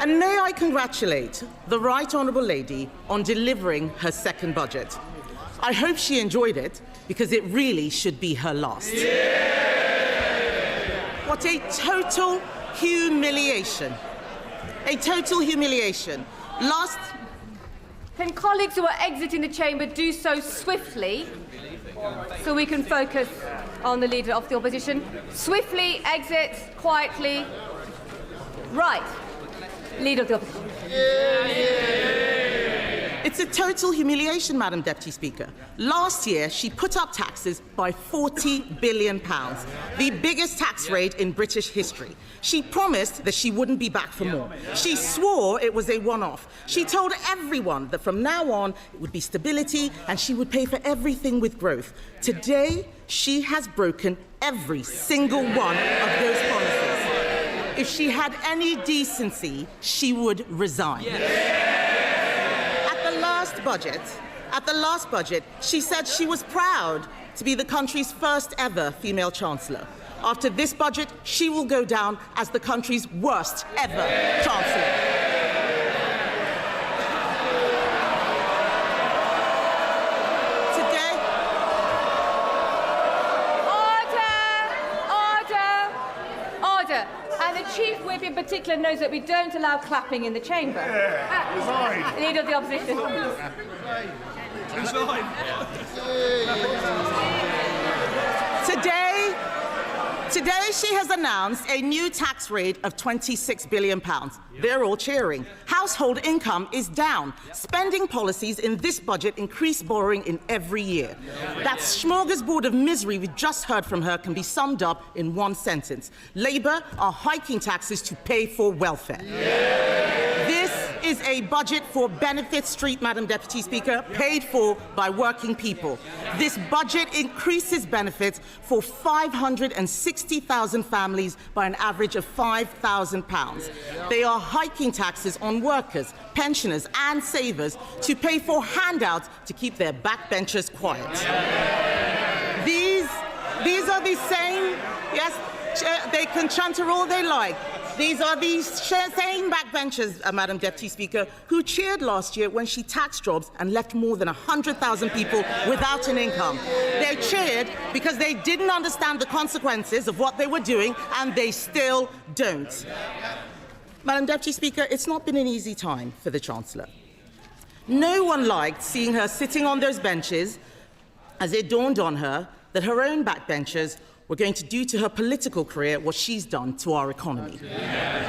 And may I congratulate the Right Honourable Lady on delivering her second budget. I hope she enjoyed it, because it really should be her last. What a total humiliation. A total humiliation. Can colleagues who are exiting the chamber do so swiftly, so we can focus on the Leader of the Opposition? Swiftly exit, quietly. Right. Leader of the Opposition. It's a total humiliation, Madam Deputy Speaker. Last year, she put up taxes by £40 billion, the biggest tax rate in British history. She promised that she wouldn't be back for more. She swore it was a one-off. She told everyone that from now on, it would be stability and she would pay for everything with growth. Today, she has broken every single one of those promises. If she had any decency, she would resign. At the last budget, she said she was proud to be the country's first ever female Chancellor. After this budget, she will go down as the country's worst ever Chancellor. Order. And the Chief Whip in particular knows that we don't allow clapping in the chamber. Resign. Leader of the Opposition. Resign. Today she has announced a new tax rate of £26 billion. They're all cheering. Household income is down. Spending policies in this budget increase borrowing in every year. That smorgasbord of misery we just heard from her can be summed up in one sentence. Labour are hiking taxes to pay for welfare. This is a budget for Benefit Street, Madam Deputy Speaker, paid for by working people. This budget increases benefits for 560,000 families by an average of £5,000. They are hiking taxes on workers, pensioners and savers to pay for handouts to keep their backbenchers quiet. These are the same, yes, they can chanter all they like. These are the same backbenchers, Madam Deputy Speaker, who cheered last year when she taxed jobs and left more than 100,000 people without an income. They cheered because they didn't understand the consequences of what they were doing, and they still don't. Madam Deputy Speaker, it's not been an easy time for the Chancellor. No one liked seeing her sitting on those benches as it dawned on her that her own backbenchers were going to do to her political career what she's done to our economy.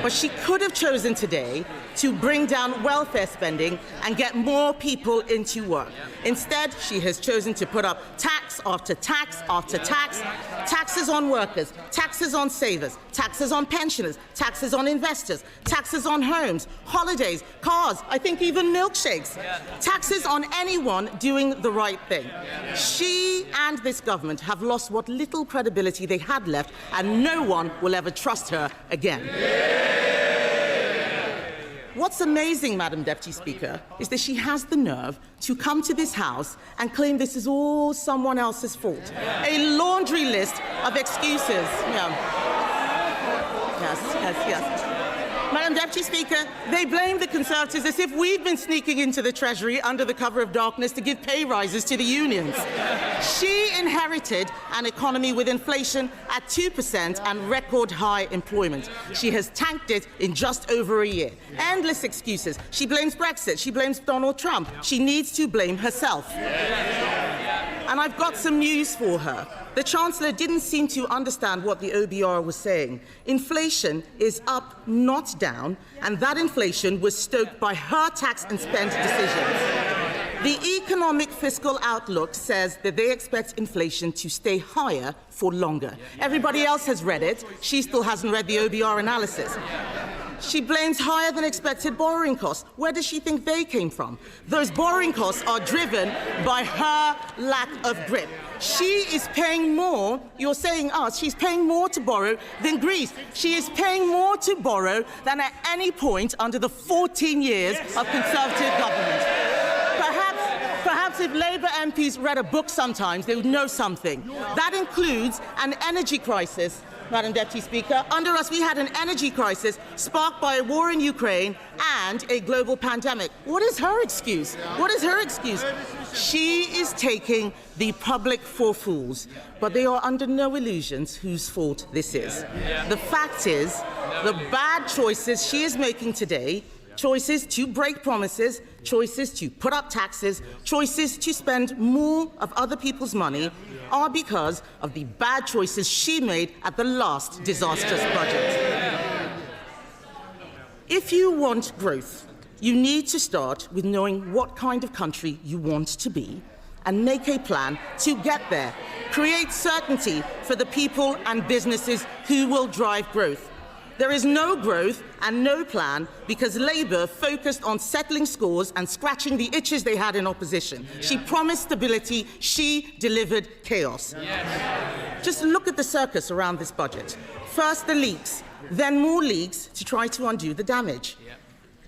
But she could have chosen today to bring down welfare spending and get more people into work. Instead, she has chosen to put up tax after tax after tax, taxes on workers, taxes on savers, taxes on pensioners, taxes on investors, taxes on homes, holidays, cars, I think even milkshakes, taxes on anyone doing the right thing. She and this government have lost what little credibility they had left, and no one will ever trust her again. What's amazing, Madam Deputy Speaker, is that she has the nerve to come to this House and claim this is all someone else's fault. A laundry list of excuses. Yes. Madam Deputy Speaker, they blame the Conservatives as if we've been sneaking into the Treasury under the cover of darkness to give pay rises to the unions. She inherited an economy with inflation at 2% and record high employment. She has tanked it in just over a year. Endless excuses. She blames Brexit. She blames Donald Trump. She needs to blame herself. And I've got some news for her. The Chancellor didn't seem to understand what the OBR was saying. Inflation is up, not down, and that inflation was stoked by her tax and spend decisions. The economic fiscal outlook says that they expect inflation to stay higher for longer. Everybody else has read it. She still hasn't read the OBR analysis. She blames higher than expected borrowing costs. Where does she think they came from? Those borrowing costs are driven by her lack of grip. She is paying more, you're saying us, she's paying more to borrow than Greece. She is paying more to borrow than at any point under the 14 years of Conservative government. Perhaps if Labour MPs read a book sometimes, they would know something. That includes an energy crisis Madam Deputy Speaker. Under us, we had an energy crisis sparked by a war in Ukraine and a global pandemic. What is her excuse? What is her excuse? She is taking the public for fools, but they are under no illusions whose fault this is. The fact is, the bad choices she is making today, choices to break promises, choices to put up taxes, choices to spend more of other people's money, are because of the bad choices she made at the last disastrous budget. If you want growth, you need to start with knowing what kind of country you want to be and make a plan to get there. Create certainty for the people and businesses who will drive growth. There is no growth and no plan because Labour focused on settling scores and scratching the itches they had in opposition. She promised stability, she delivered chaos. Just look at the circus around this budget. First the leaks, then more leaks to try to undo the damage.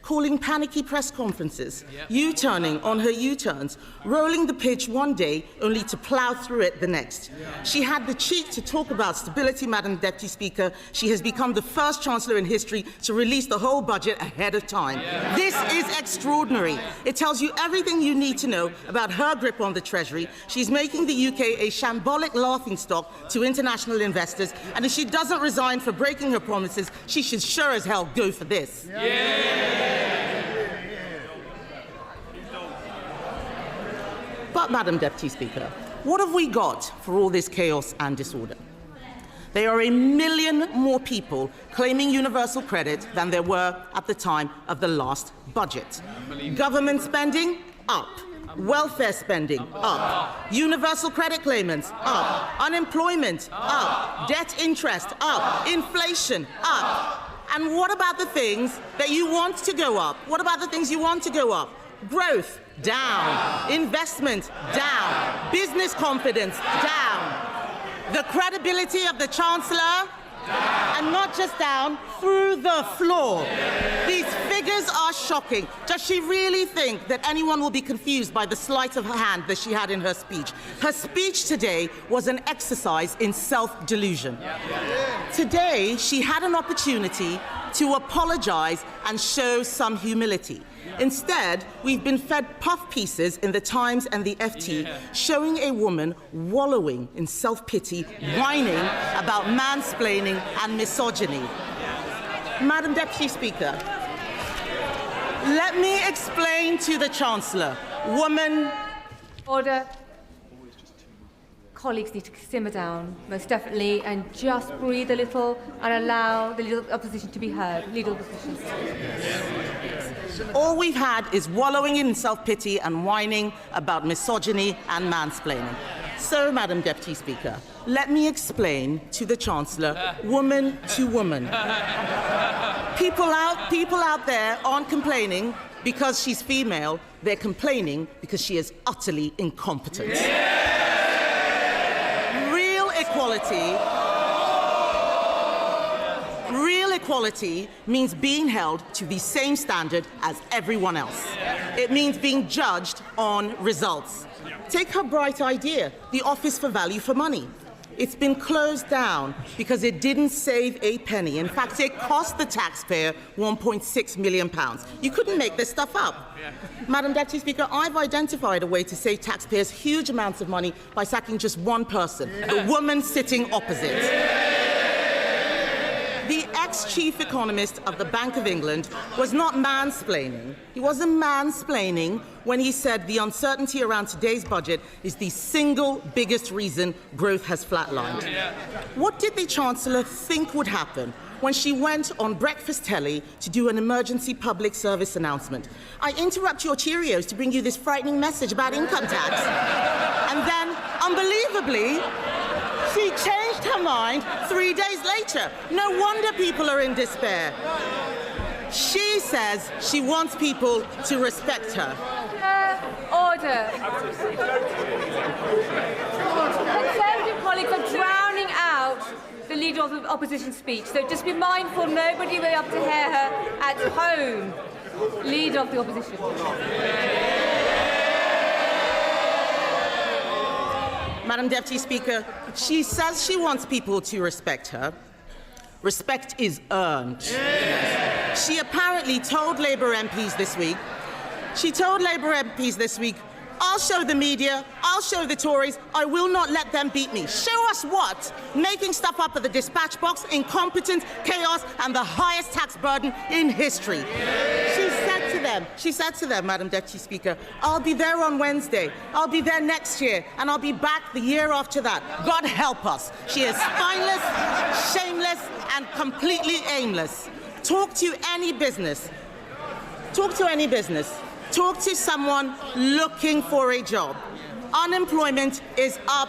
Calling panicky press conferences, U-turning on her U-turns, rolling the pitch one day only to plough through it the next. She had the cheek to talk about stability, Madam Deputy Speaker. She has become the first Chancellor in history to release the whole budget ahead of time. This is extraordinary. It tells you everything you need to know about her grip on the Treasury. She's making the UK a shambolic laughingstock to international investors, and if she doesn't resign for breaking her promises, she should sure as hell go for this. But, Madam Deputy Speaker, what have we got for all this chaos and disorder? There are 1 million more people claiming universal credit than there were at the time of the last budget. Government spending, up. Welfare spending, up. Universal credit claimants, up. Unemployment, up. Debt interest, up. Inflation, up. And what about the things that you want to go up? What about the things you want to go up? Growth, down. Investment, down. Business confidence, down. The credibility of the Chancellor, and not just down, through the floor. These figures are shocking. Does she really think that anyone will be confused by the sleight of her hand that she had in her speech? Her speech today was an exercise in self-delusion. Today, she had an opportunity to apologize and show some humility. Instead, we've been fed puff pieces in the Times and the FT showing a woman wallowing in self-pity, whining about mansplaining and misogyny. Madam Deputy Speaker, let me explain to the Chancellor. Woman... Order. Colleagues need to simmer down, most definitely, and just breathe a little and allow the Leader of the Opposition to be heard. Leader of the Opposition. All we've had is wallowing in self-pity and whining about misogyny and mansplaining. So, Madam Deputy Speaker, let me explain to the Chancellor, woman to woman. People out there aren't complaining because she's female. They're complaining because she is utterly incompetent. Real equality means being held to the same standard as everyone else. It means being judged on results. Take her bright idea, the Office for Value for Money. It's been closed down because it didn't save a penny. In fact, it cost the taxpayer £1.6 million. You couldn't make this stuff up. Madam Deputy Speaker, I've identified a way to save taxpayers huge amounts of money by sacking just one person, the woman sitting opposite. The ex-chief economist of the Bank of England was not mansplaining. He wasn't mansplaining when he said the uncertainty around today's budget is the single biggest reason growth has flatlined. What did the Chancellor think would happen when she went on breakfast telly to do an emergency public service announcement? I interrupt your Cheerios to bring you this frightening message about income tax. And then, unbelievably, she changed her mind 3 days later. No wonder people are in despair. She says she wants people to respect her. Order. Conservative colleagues are drowning out the Leader of the Opposition speech, so just be mindful nobody will be able to hear her at home. Leader of the Opposition. Madam Deputy Speaker, she says she wants people to respect her, Respect is earned. Yes. She apparently told Labour MPs this week, I'll show the media, I'll show the Tories, I will not let them beat me. Show us what? Making stuff up at the dispatch box, incompetence, chaos, and the highest tax burden in history. She said to them, Madam Deputy Speaker, I'll be there on Wednesday, I'll be there next year, and I'll be back the year after that. God help us. She is spineless, shameless, and completely aimless. Talk to any business. Talk to someone looking for a job. Unemployment is up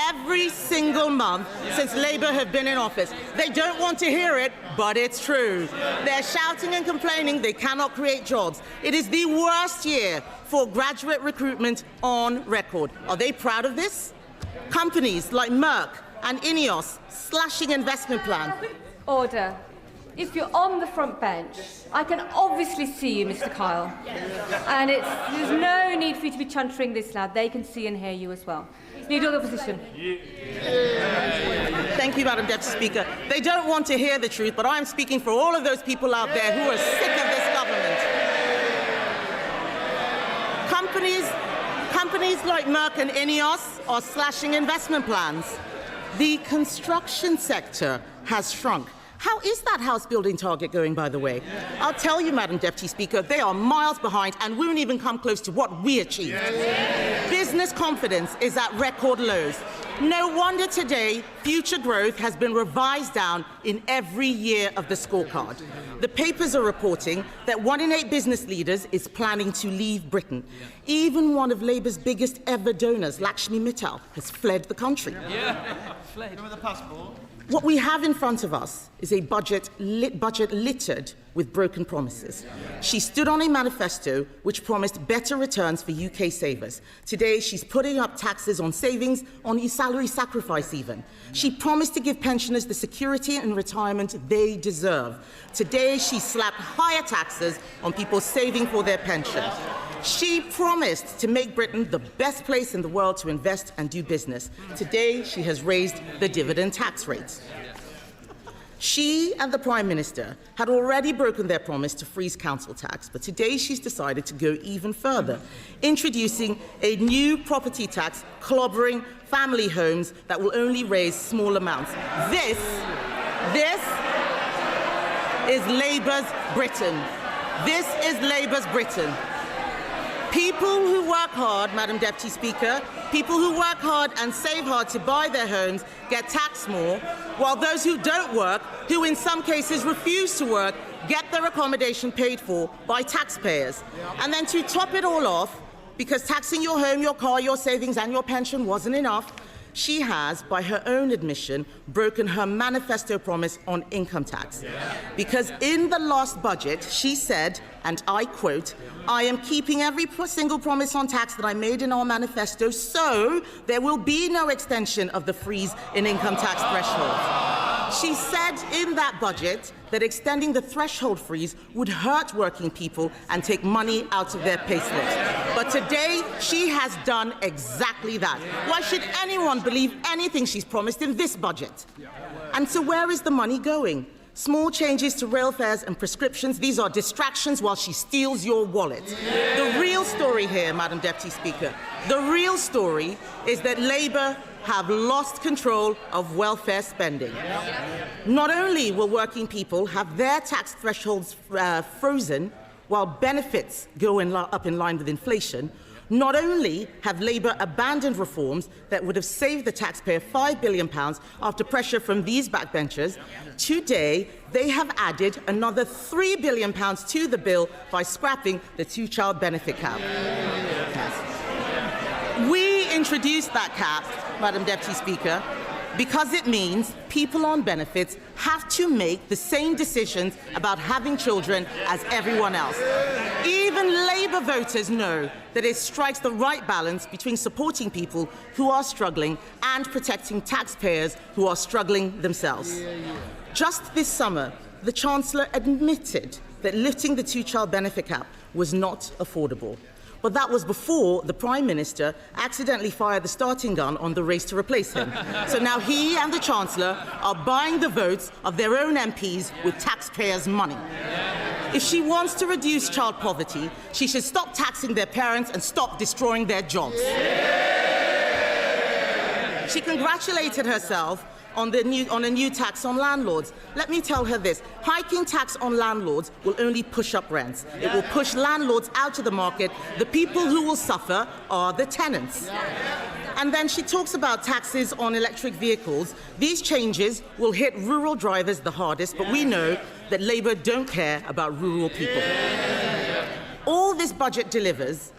every single month since Labour have been in office. They don't want to hear it, but it's true. They're shouting and complaining they cannot create jobs. It is the worst year for graduate recruitment on record. Are they proud of this? Companies like Merck and Ineos slashing investment plan. Order. If you're on the front bench, I can obviously see you, Mr. Kyle. And there's no need for you to be chuntering this loud. They can see and hear you as well. Leader of the Opposition. Thank you, Madam Deputy Speaker. They don't want to hear the truth, but I'm speaking for all of those people out there who are sick of this government. Companies like Merck and Ineos are slashing investment plans. The construction sector has shrunk. How is that house building target going, by the way? I'll tell you, Madam Deputy Speaker, they are miles behind and won't even come close to what we achieved. Business confidence is at record lows. No wonder today future growth has been revised down in every year of the scorecard. The papers are reporting that 1 in 8 business leaders is planning to leave Britain. Even one of Labour's biggest ever donors, Lakshmi Mittal, has fled the country. Fled with a passport. What we have in front of us is a budget littered with broken promises. She stood on a manifesto which promised better returns for UK savers. Today, she's putting up taxes on savings, on salary sacrifice even. She promised to give pensioners the security and retirement they deserve. Today, she slapped higher taxes on people saving for their pension. She promised to make Britain the best place in the world to invest and do business. Today, she has raised the dividend tax rates. She and the Prime Minister had already broken their promise to freeze council tax, but today she's decided to go even further, introducing a new property tax clobbering family homes that will only raise small amounts. This is Labour's Britain. This is Labour's Britain. People who work hard, Madam Deputy Speaker, people who work hard and save hard to buy their homes get taxed more, while those who don't work, who in some cases refuse to work, get their accommodation paid for by taxpayers. And then to top it all off, because taxing your home, your car, your savings and your pension wasn't enough, she has, by her own admission, broken her manifesto promise on income tax. Because in the last budget, she said, and I quote, I am keeping every single promise on tax that I made in our manifesto, so there will be no extension of the freeze in income tax threshold. She said in that budget that extending the threshold freeze would hurt working people and take money out of their payslips. But today, she has done exactly that. Why should anyone believe anything she's promised in this budget? And so where is the money going? Small changes to rail fares and prescriptions, these are distractions while she steals your wallet. The real story here, Madam Deputy Speaker, the real story is that Labour have lost control of welfare spending. Not only will working people have their tax thresholds frozen while benefits go up in line with inflation, not only have Labour abandoned reforms that would have saved the taxpayer £5 billion after pressure from these backbenchers, today they have added another £3 billion to the bill by scrapping the two-child benefit cap. We introduced that cap, Madam Deputy Speaker, because it means people on benefits have to make the same decisions about having children as everyone else. Even Labour voters know that it strikes the right balance between supporting people who are struggling and protecting taxpayers who are struggling themselves. Just this summer, the Chancellor admitted that lifting the two-child benefit cap was not affordable. But that was before the Prime Minister accidentally fired the starting gun on the race to replace him. So now he and the Chancellor are buying the votes of their own MPs with taxpayers' money. If she wants to reduce child poverty, she should stop taxing their parents and stop destroying their jobs. She congratulated herself on a new tax on landlords. Let me tell her this. Hiking tax on landlords will only push up rents. It will push landlords out of the market. The people who will suffer are the tenants. And then she talks about taxes on electric vehicles. These changes will hit rural drivers the hardest, but we know that Labour don't care about rural people. All this budget delivers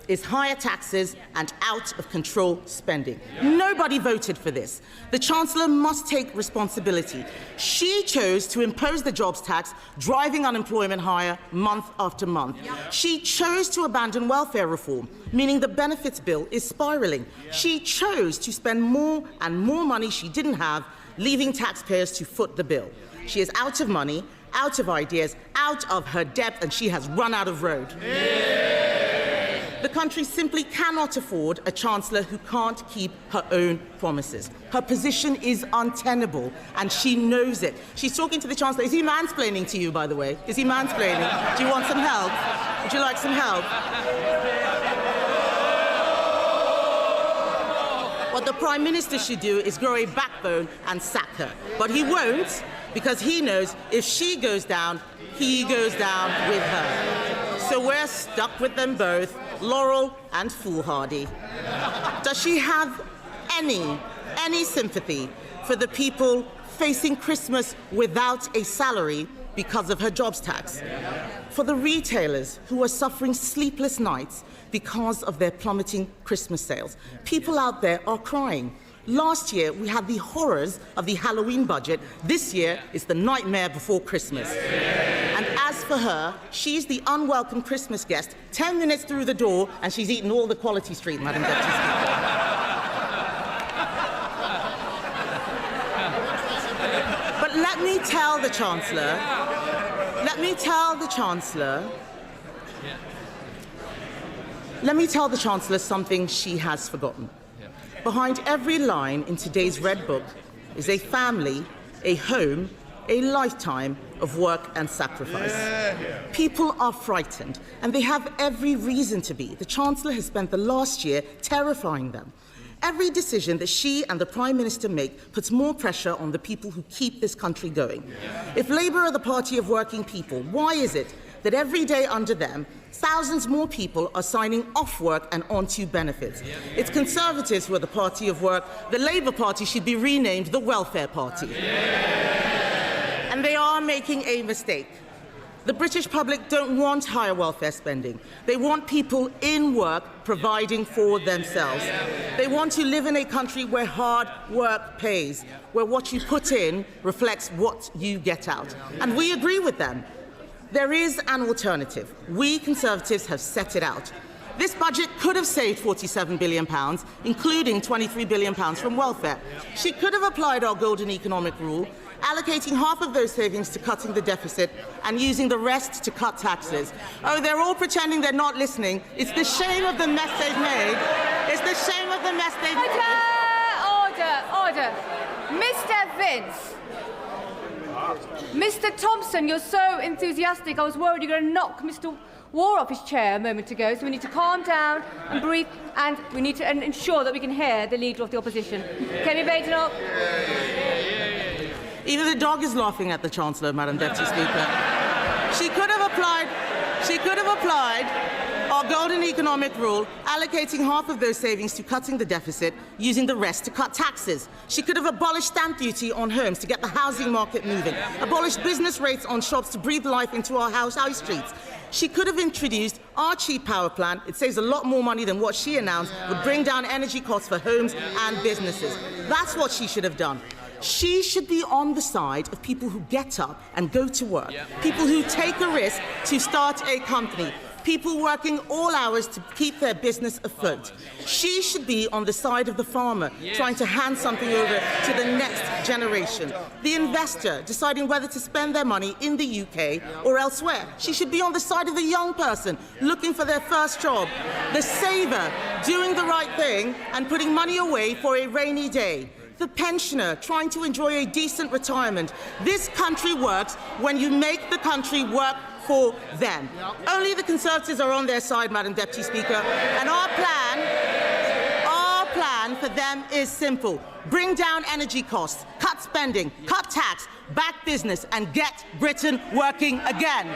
is higher taxes and out-of-control spending. Nobody voted for this. The Chancellor must take responsibility. She chose to impose the jobs tax, driving unemployment higher month after month. She chose to abandon welfare reform, meaning the benefits bill is spiralling. She chose to spend more and more money she didn't have, leaving taxpayers to foot the bill. She is out of money, out of ideas, out of her depth, and she has run out of road. The country simply cannot afford a Chancellor who can't keep her own promises. Her position is untenable, and she knows it. She's talking to the Chancellor. Is he mansplaining to you, by the way? Is he mansplaining? Do you want some help? Would you like some help? What the Prime Minister should do is grow a backbone and sack her. But he won't, because he knows if she goes down, he goes down with her. So we're stuck with them both, Laurel and foolhardy. Does she have any sympathy for the people facing Christmas without a salary because of her jobs tax? For the retailers who are suffering sleepless nights because of their plummeting Christmas sales? People out there are crying. Last year, we had the horrors of the Halloween budget. This year, it's the nightmare before Christmas. And as for her, she's the unwelcome Christmas guest, 10 minutes through the door, and she's eaten all the Quality Street, Madam Deputy Speaker. But let me tell the Chancellor something she has forgotten. Behind every line in today's Red Book is a family, a home, a lifetime of work and sacrifice. People are frightened, and they have every reason to be. The Chancellor has spent the last year terrifying them. Every decision that she and the Prime Minister make puts more pressure on the people who keep this country going. If Labour are the party of working people, why is it that every day under them, thousands more people are signing off work and onto benefits? It's Conservatives who are the party of work. The Labour Party should be renamed the Welfare Party. And they are making a mistake. The British public don't want higher welfare spending. They want people in work providing for themselves. They want to live in a country where hard work pays, where what you put in reflects what you get out. And we agree with them. There is an alternative. We Conservatives have set it out. This budget could have saved £47 billion, including £23 billion from welfare. She could have applied our golden economic rule, allocating half of those savings to cutting the deficit and using the rest to cut taxes. Oh, they're all pretending they're not listening. It's the shame of the mess they've made. It's the shame of the mess they've made. Order. Mr. Vince. Mr. Thompson, you're so enthusiastic. I was worried you were going to knock Mr. War off his chair a moment ago, so we need to calm down and breathe, and we need to ensure that we can hear the Leader of the Opposition. Kemi Badenoch. Even the dog is laughing at the Chancellor, Madam Deputy Speaker. She could have applied our golden economic rule, allocating half of those savings to cutting the deficit, using the rest to cut taxes. She could have abolished stamp duty on homes to get the housing market moving, abolished business rates on shops to breathe life into our high streets. She could have introduced our cheap power plan. It saves a lot more money than what she announced would bring down energy costs for homes and businesses. That's what she should have done. She should be on the side of people who get up and go to work, people who take a risk to start a company, people working all hours to keep their business afloat. She should be on the side of the farmer, trying to hand something over to the next generation. The investor, deciding whether to spend their money in the UK or elsewhere. She should be on the side of the young person, looking for their first job. The saver, doing the right thing and putting money away for a rainy day. The pensioner, trying to enjoy a decent retirement. This country works when you make the country work for them. Only the Conservatives are on their side, Madam Deputy Speaker, and our plan for them is simple. Bring down energy costs, cut spending, cut tax, back business, and get Britain working again.